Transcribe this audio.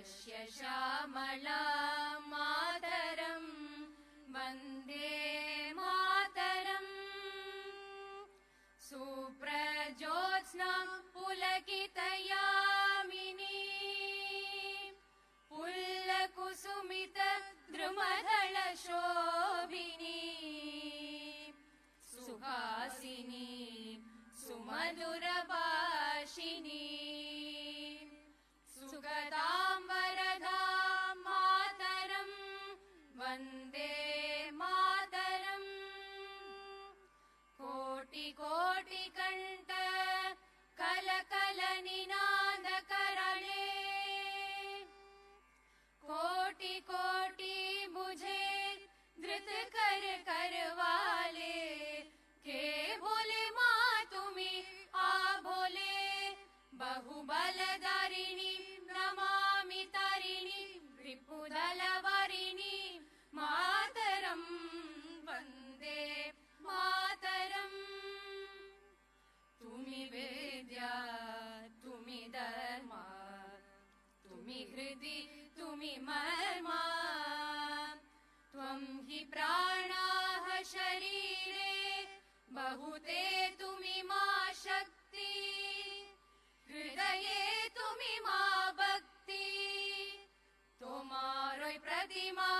श्यामला मातरम् वन्दे मातरम्। सुप्रज्योत्स्ना पुलकितयामिनी पुल्लकुसुमित द्रुमदलशोभिनी सुहासिनी सुमधुरभाषिणी सुगतां वरदां मातरम् वन्दे मातरम्। कोटि कोटि कण्ठ कलकल निनादकरणे कोटि कोटि बुझे धृत कर करवाले के बोले माँ तुम्ही आ बोले बहुबलधारिणी नमामि तारिणी रिपुदलवारिणी मातरम् वन्दे मातरम्। तुम्ही वेद्या तुम्ही धर्मा तुम्ही हृदि तुम्ही मर्मा त्वं हि प्राणाः शरीरे बहुते तुम्ही मा शक्ति हृदये तुम्ही मा भक्ति तोमारोय प्रतिमा